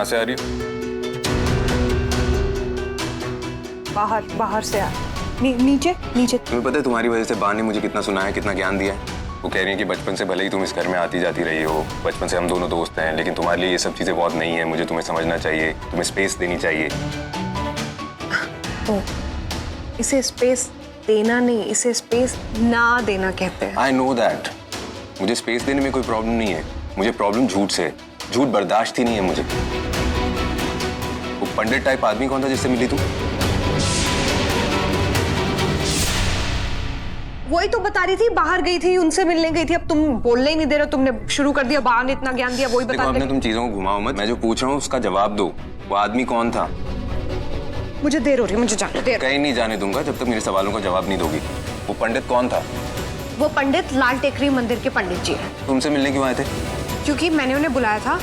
कहाँ से आ रही हो? बाहर से आ। नीचे नीचे। तुम्हें पता है तुम्हारी वजह से बा ने मुझे कितना सुनाया, कितना ज्ञान दिया है। वो कह रही है कि बचपन से भले ही तुम इस घर में आती जाती रही हो, बचपन से हम दोनों दोस्त हैं, लेकिन तुम्हारे लिए ये सब चीजें बहुत नहीं है। मुझे तुम्हें समझना चाहिए, तुम्हें स्पेस देनी चाहिए। ओ, इसे स्पेस देना नहीं, इसे स्पेस ना देना कहते हैं। I know that. मुझे स्पेस देने में कोई प्रॉब्लम नहीं है, मुझे प्रॉब्लम झूठ से है। झूठ बर्दाश्त ही नहीं है मुझे। वो पंडित टाइप आदमी कौन था जिससे मिली तू? वही तो बता रही थी, बाहर गई थी, उनसे मिलने गई थी। अब तुम बोलने ही नहीं दे रहे, तुमने शुरू कर दिया। बाहर ने इतना ज्ञान दिया, वही बता रही। तुम चीजों को घुमाओ मत, मैं जो पूछ रहा हूँ उसका जवाब दो। वो आदमी कौन था? मुझे देर हो रही है, मुझे जाने दे। कहीं नहीं जाने दूंगा जब तक मेरे सवालों का जवाब नहीं दोगी। वो पंडित कौन था? वो पंडित लाल टेकरी मंदिर के पंडित जी हैं। तुमसे मिलने क्यों आए थे? क्योंकि मैंने उन्हें बुलाया था,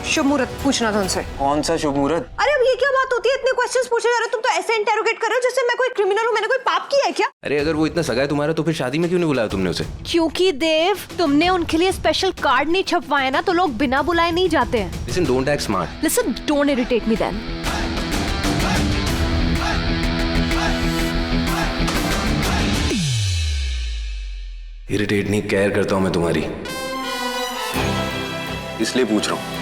शुभ मुहूर्त पूछना था उनसे। कौन सा शुभ मुहूर्त? अरे अब ये क्या बात होती है, इतने क्वेश्चंस पूछे जा रहे हो। तुम तो ऐसे इंटेरोगेट कर रहे हो जैसे मैं कोई क्रिमिनल हूँ, मैंने कोई पाप किया है क्या? अरे अगर वो इतना सगा है तुम्हारा तो फिर शादी में क्यों नहीं बुलाया तुमने उसे? क्योंकि देव, तुमने उनके लिए स्पेशल कार्ड नहीं छपवाए ना, तो लोग बिना बुलाए नहीं जाते हैं। Listen, don't act smart. Listen, don't irritate me then. Irritate नहीं, केयर करता हूँ मैं तुम्हारी, इसलिए पूछ रहा हूँ।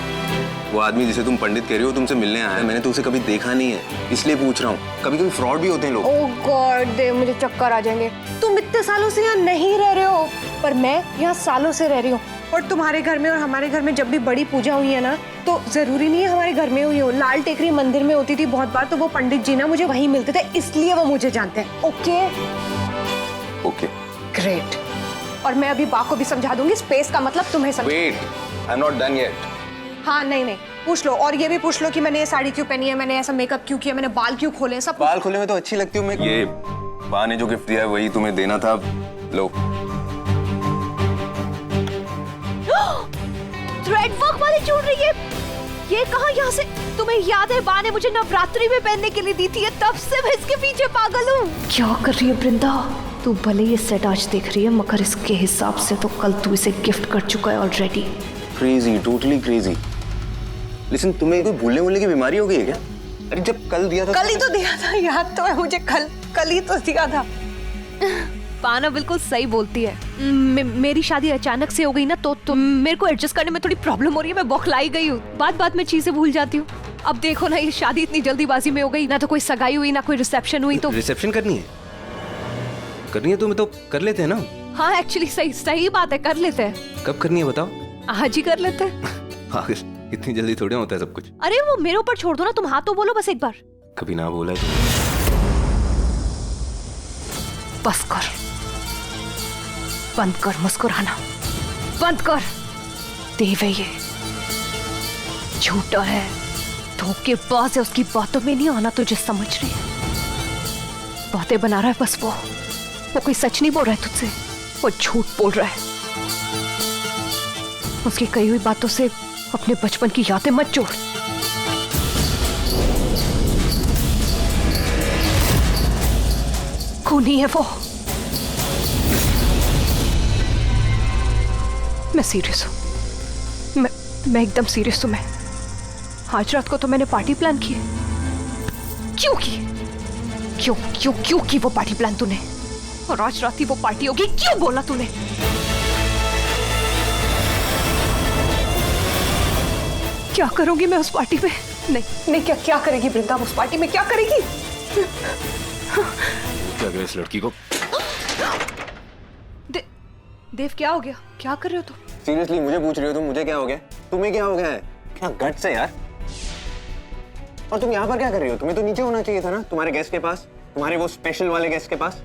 वो आदमी जिसे तुम पंडित कह रही हो तुमसे मिलने आया है, मैंने तो उसे कभी देखा नहीं है, इसलिए पूछ रहा हूँ। कभी कभी फ्रॉड भी होते हैं लोग। ओह गॉड देव, मुझे चक्कर आ जाएंगे। तुम इतने सालों से यहाँ नहीं रह रहे हो, पर मैं यहाँ सालों से रह रही हूँ। और तुम्हारे घर में और हमारे घर में जब भी बड़ी पूजा हुई है ना, तो जरूरी नहीं है हमारे घर में हुई हो। लाल टेकरी मंदिर में होती थी बहुत बार, तो वो पंडित जी ना मुझे वहीं मिलते थे, इसलिए वो मुझे जानते हैं। Okay okay great. और मैं अभी बा को भी समझा दूंगी, स्पेस का मतलब तुम्हें समझ। Wait, I am not done yet. हाँ नहीं, पूछ लो। और ये भी पूछ लो कि मैंने ये साड़ी क्यों पहनी है, मैंने ऐसा मेकअप क्यों किया, मैंने बाल क्यों खोले, सब। बाल खोले में तो अच्छी लगती हूँ मैं। ये बा ने जो गिफ्ट दिया है वही तुम्हें देना था। लो। थ्रेड वर्क वाली ज्वेलरी, ये कहाँ यहाँ से? तुम्हें याद है बा ने मुझे नवरात्रि में पहनने के लिए दी थी, तब से मैं इसके पीछे पागल हूँ। क्या कर रही है वृंदा? तू भले ये सेट आज देख रही है, मगर इसके हिसाब से तो कल तू इसे गिफ्ट कर चुका है already. Crazy, totally crazy. Listen, तुम्हें कोई भूलने की बीमारी हो गई है क्या? अरे जब कल दिया था, कल ही तो दिया था, याद तो है मुझे। कल ही तो दिया था। पाना बिल्कुल सही बोलती है। मेरी शादी अचानक से हो गई ना, तो मेरे को एडजस्ट करने में थोड़ी प्रॉब्लम हो रही है। मैं बौखलाई गई हूँ, बात में चीजें भूल जाती हूँ। अब देखो ना, ये शादी इतनी जल्दीबाजी में हो गई, ना तो कोई सगाई हुई ना कोई रिसेप्शन हुई। तो रिसेप्शन करनी है तुम्हें तो कर लेते हैं ना। हाँ एक्चुअली सही बात है, कर लेते हैं। कब करनी है बताओ? आज ही कर लेते हैं। इतनी जल्दी थोड़ी होता है सब कुछ। अरे वो मेरे ऊपर छोड़ दो ना, तुम हाँ तो बोलो बस एक बार। कभी ना बोला है बस कर, बंद कर मुस्कुराना, बंद कर। देव है ये, झूठा है, धोखेबाज है, उसकी बातों में नहीं आना तुझे, समझ रही है? बातें बना रहा है बस। वो कोई सच नहीं बोल रहा है तुझसे, वो झूठ बोल रहा है। उसकी कही हुई बातों से अपने बचपन की यादें मत जोड़। खूनी है वो। मैं सीरियस हूं, मैं एकदम सीरियस हूं। मैं आज रात को तो मैंने पार्टी प्लान की है। क्यों की? क्यों की वो पार्टी प्लान तूने? और आज रात ही वो पार्टी होगी, क्यों बोला तूने? क्या करूंगी मैं उस पार्टी में? नहीं क्या करेगी वृंदा उस पार्टी में? क्या करेगी? क्या इस लड़की को? देव क्या हो गया? क्या कर रहे हो तुम? सीरियसली मुझे पूछ रही हो तुम? मुझे क्या हो गया? तुम्हें क्या हो गया है? क्या गट्स है यार? और तुम यहाँ पर क्या कर रही हो? तुम्हें तो नीचे होना चाहिए था ना, तुम्हारे गेस्ट के पास, तुम्हारे वो स्पेशल वाले गेस्ट के पास।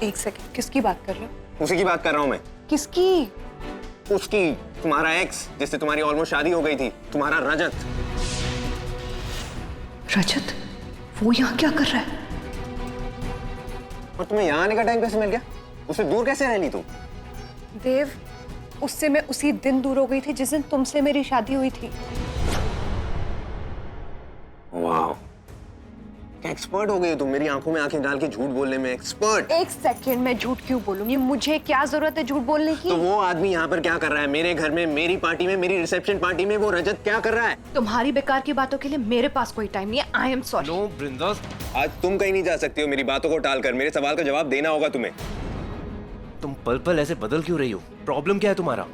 एक सेकंड, किसकी बात कर रहे हो? उसी की बात कर रहा हूँ मैं। किसकी? उसकी, तुम्हारा एक्स जिससे तुम्हारी ऑलमोस्ट शादी हो गई थी, तुम्हारा रजत। रजत? वो यहाँ क्या कर रहा है? और तुम्हें यहाँ आने का टाइम कैसे मिल गया? उससे दूर कैसे रह ली तुम? देव, उससे मैं उसी दिन दूर हो गई थी जिस दिन तुमसे मेरी शादी हुई थी। वाह, एक्सपर्ट हो गई हो तुम, मेरी आंखों में आंखें डाल के झूठ बोलने में एक्सपर्ट। एक सेकंड में झूठ क्यों बोलूंगी? मुझे क्या जरूरत है झूठ बोलने की? तो वो आदमी यहाँ पर क्या कर रहा है? मेरे घर में, मेरी पार्टी में, मेरी रिसेप्शन पार्टी में वो रजत क्या कर रहा है? तुम्हारी बेकार की बातों के लिए मेरे पास कोई टाइम नहीं है। I am sorry. No Brinda, आज तुम कहीं नहीं जा सकती हो, मेरी बातों को टालकर मेरे सवाल का जवाब देना होगा तुम्हें। तुम पल पल ऐसे बदल क्यों रही हो? प्रॉब्लम क्या है तुम्हारा?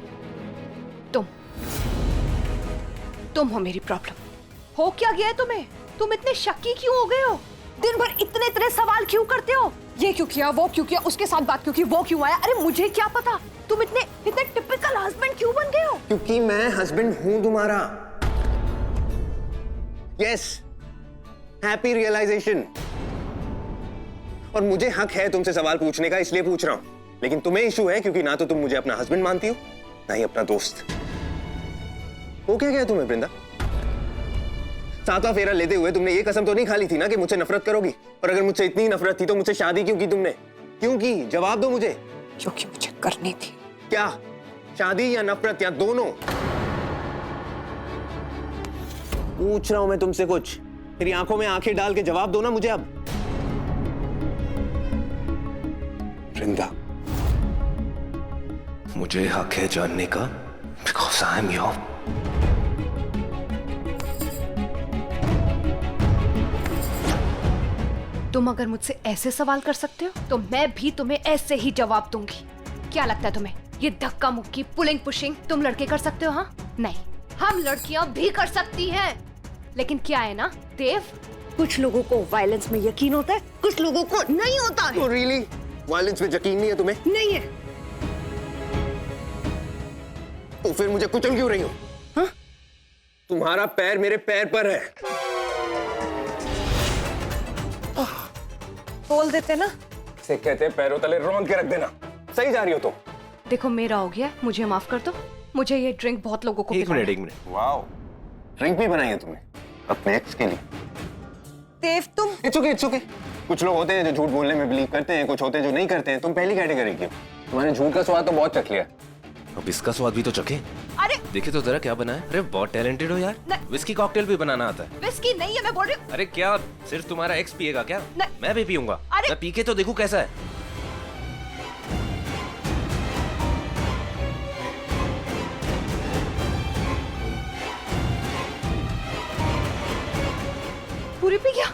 तुम हो मेरी प्रॉब्लम। हो क्या गया है तुम्हें? तुम इतने शक्की क्यों हो गए हो? दिन भर इतने इतने सवाल क्यों करते हो? ये क्यों किया, वो क्यों किया, उसके साथ बात क्यों की, वो क्यों आया? अरे मुझे क्या पता? तुम इतने इतने टिपिकल हस्बैंड क्यों बन गए हो? क्योंकि मैं हस्बैंड हूं तुम्हारा। Yes, happy realisation. और मुझे हक है तुमसे सवाल पूछने का, इसलिए पूछ रहा हूं। लेकिन तुम्हें इशू है क्योंकि ना तो तुम मुझे अपना हस्बैंड मानती हो, ना ही अपना दोस्त। वो क्या गया तुम्हें वृंदा? सातवां फेरा लेते हुए तुमने ये कसम तो नहीं खा ली थी ना कि मुझसे नफरत करोगी? और अगर मुझसे इतनी नफरत थी तो मुझसे शादी क्यों की तुमने? क्यों की? जवाब दो मुझे। क्योंकि मुझे करनी थी। क्या? शादी या नफरत या दोनों? पूछ रहा हूं मैं तुमसे कुछ। मेरी आंखों में आंखें डाल के जवाब दो ना मुझे अब। वृंदा, मुझे हक है जानने का, बिकॉज आई एम योर। तुम अगर मुझसे ऐसे सवाल कर सकते हो तो मैं भी तुम्हें ऐसे ही जवाब दूंगी। क्या लगता है तुम्हें ये धक्का मुक्की, पुलिंग पुशिंग तुम लड़के कर सकते हो? हाँ नहीं, हम लड़कियां भी कर सकती हैं। लेकिन क्या है ना देव, कुछ लोगों को वायलेंस में यकीन होता है, कुछ लोगों को नहीं होता है। Oh, really? वायलेंस में यकीन नहीं है तुम्हें? नहीं है। तो फिर मुझे कुचल क्यों रही हो? हाँ? तुम्हारा पैर मेरे पैर पर है। बोल देते ना। इसे कहते हैं पैरों तले रौंद के रख देना। सही जा रही हो तुम। देखो मेरा हो गया, मुझे माफ कर दो। मुझे ये ड्रिंक बहुत लोगों को एक पिलाना है। मिनट। वाओ, ड्रिंक भी बनाई है तुमने अपने एक्स के लिए? देव तुम। It's okay. कुछ लोग होते हैं जो झूठ बोलने में बिलीव करते हैं, कुछ होते हैं जो नहीं करते हैं। तुम पहली कैटेगरी की हो। तुम्हारे झूठ का स्वाद तो बहुत चख लिया। अब इसका स्वाद भी तो चखे। अरे देखे तो जरा क्या बना है। अरे बहुत टैलेंटेड हो यार। नहीं। विस्की कॉकटेल भी बनाना आता है। विस्की नहीं है, मैं बोल रही हूँ। अरे क्या सिर्फ तुम्हारा एक्स पिएगा क्या? नहीं। मैं भी पीऊंगा। अरे- मैं पी के तो देखूं कैसा है। पूरी पी गया?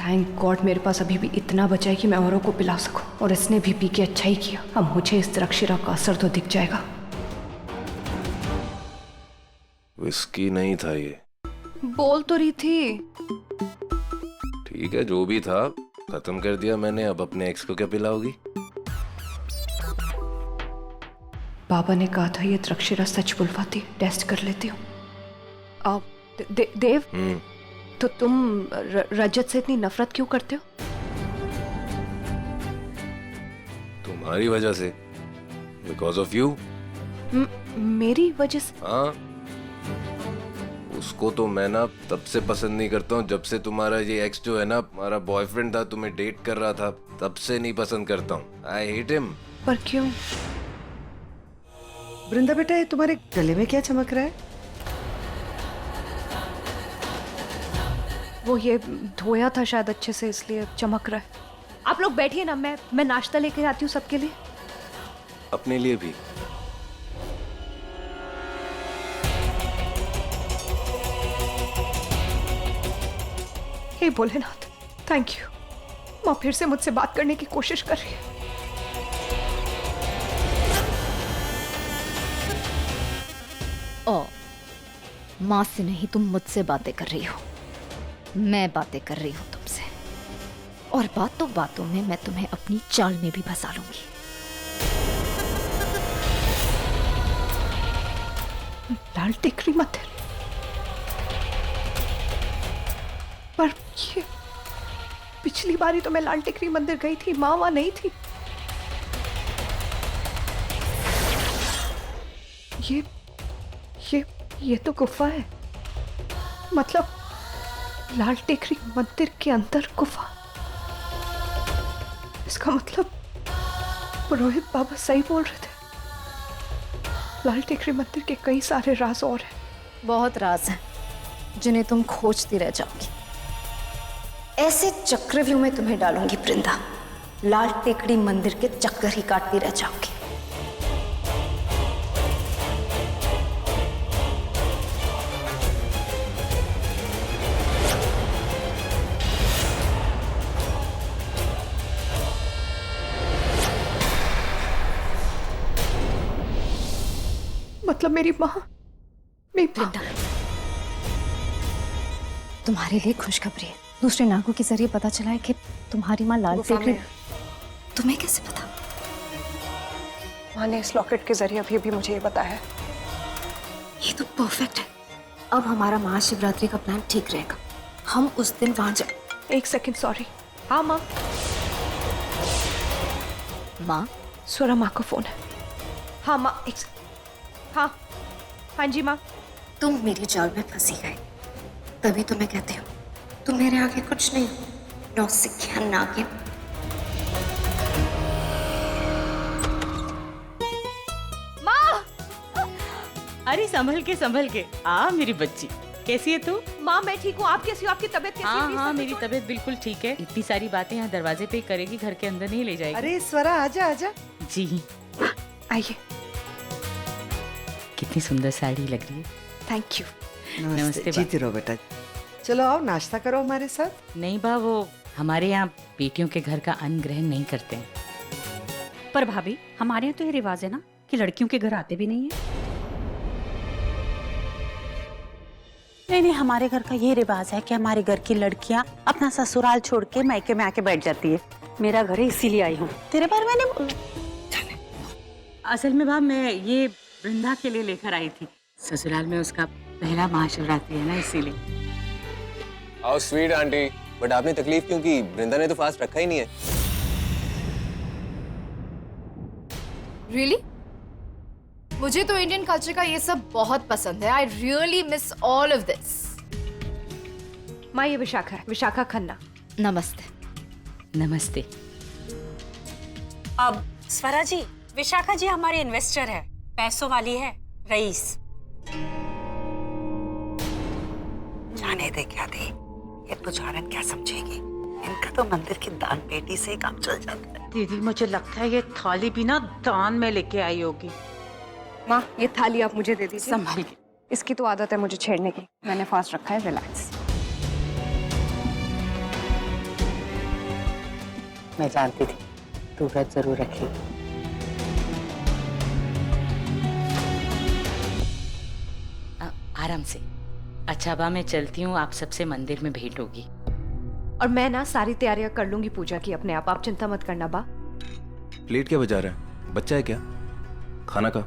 थैंक गॉड मेरे पास अभी भी इतना बचा है कि मैं औरों को पिला सकूं। और इसने भी पी के अच्छा ही किया। अब मुझे इस द्राक्षिरा का असर तो दिख जाएगा। विस्की नहीं था ये। बोल तो रही थी। ठीक है, जो भी था खत्म कर दिया मैंने। अब अपने एक्स को क्या पिलाओगी? बाबा ने कहा था ये द्राक्षिरा सच बुलवाती है। टेस्ट कर लेती हूँ। अब देव, तो तुम रजत से इतनी नफरत क्यों करते हो? तुम्हारी वजह से। Because of you. मेरी वजह से? हाँ, उसको तो मैं ना तब से पसंद नहीं करता हूँ जब से तुम्हारा ये एक्स जो है ना, हमारा बॉयफ्रेंड था, तुम्हें डेट कर रहा था, तब से नहीं पसंद करता हूँ। I hate him. पर क्यों? वृंदा बेटा, ये तुम्हारे गले में क्या चमक रहा है? वो ये धोया था शायद अच्छे से, इसलिए चमक रहा है। आप लोग बैठिए ना, मैं नाश्ता लेके आती हूँ सबके लिए। अपने लिए भी। हे भोलेनाथ, थैंक यू। माँ फिर से मुझसे बात करने की कोशिश कर रही है। ओ, माँ से नहीं, तुम मुझसे बातें कर रही हो। मैं बातें कर रही हूँ तुमसे। और बातों में मैं तुम्हें अपनी चाल में भी फंसा लूंगी। लाल टिकरी मंदिर? पर ये पिछली बारी तो मैं लाल टिकरी मंदिर गई थी, माँ वहां नहीं थी। ये तो गुफा है। मतलब लाल टेकरी मंदिर के अंदर गुफा। इसका मतलब पुरोहित बाबा सही बोल रहे थे। लाल टेकरी मंदिर के कई सारे राज और हैं। बहुत राज हैं जिन्हें तुम खोजती रह जाओगी। ऐसे चक्रव्यूह में तुम्हें डालूंगी वृंदा, लाल टेकड़ी मंदिर के चक्कर ही काटती रह जाओगी। मतलब मेरी माँ, वृंदा, तुम्हारे लिए खुशखबरी है। दूसरे नागों के जरिए पता चला है कि तुम्हारी माँ लाल टेकड़ी। तुम्हें कैसे पता? माँ ने इस लॉकेट के जरिए अभी मुझे ये बताया। ये तो परफेक्ट है। अब हमारा महाशिवरात्रि का प्लान ठीक रहेगा। हम उस दिन वहां जा। एक सेकंड, सॉरी। हाँ माँ। माँ? स्वरा माँ का फोन है। हाँ माँ, हाँ हाँ जी माँ। तुम मेरी जाल में फंसी गए, तभी तो मैं कहती हूँ तुम मेरे आगे कुछ नहीं हो। नौसिखिया नागिन। अरे संभल के आ मेरी बच्ची, कैसी है तू? माँ मैं ठीक हूँ, आप कैसी हो? आपकी तबीयत कैसी है? हाँ, मेरी तबीयत बिल्कुल ठीक है। इतनी सारी बातें यहाँ दरवाजे पे ही करेगी, घर के अंदर नहीं ले जाएगी। अरे स्वरा आजा आजा। जी आइए। कितनी सुंदर साड़ी लग रही है। Thank you. नमस्ते बा। जीती रहो बेटा। चलो आओ नाश्ता करो हमारे साथ। नहीं बा, वो हमारे यहाँ बेटियों के घर का अन्न ग्रहण नहीं करते हैं। पर भाभी हमारे यहाँ तो ये रिवाज है ना कि लड़कियों के घर आते भी नहीं है। नहीं, हमारे घर का ये रिवाज है कि हमारे घर की लड़कियां अपना ससुराल छोड़ के मायके में आके बैठ जाती है। मेरा घर है इसीलिए आई हूँ। तेरे बारे में नहीं। असल में बा, मैं ये वृंदा के लिए लेकर आई थी। ससुराल में उसका पहला महाशिवरात्रि है ना, इसीलिए। How sweet aunty. बट आपने तकलीफ क्यों की? वृंदा ने तो फास्ट रखा ही नहीं है। Really? मुझे तो इंडियन कल्चर का ये सब बहुत पसंद है। I really miss all of this. माँ ये विशाखा है, विशाखा खन्ना। नमस्ते। नमस्ते। अब स्वरा जी, विशाखा जी हमारी इन्वेस्टर है, पैसों वाली है, रईस। जाने दे क्या दे, ये पुजारन क्या समझेगी? इनका तो मंदिर की दान पेटी से ही काम चल जाता है। दीदी मुझे लगता है ये थाली भी ना दान में लेके आई होगी। माँ ये थाली आप मुझे दे दीजिए। संभाल के। इसकी तो आदत है मुझे छेड़ने की। मैंने फास्ट रखा है, रिलैक्स। मैं जानती थी तू व्रत जरूर रखेगी। आराम से। अच्छा बा, मैं चलती हूँ, आप सबसे मंदिर में भेंट होगी। और मैं ना सारी तैयारियां कर लूंगी पूजा की अपने आप चिंता मत करना बा। प्लेट क्या बजा रहा है? बच्चा है क्या? खाना का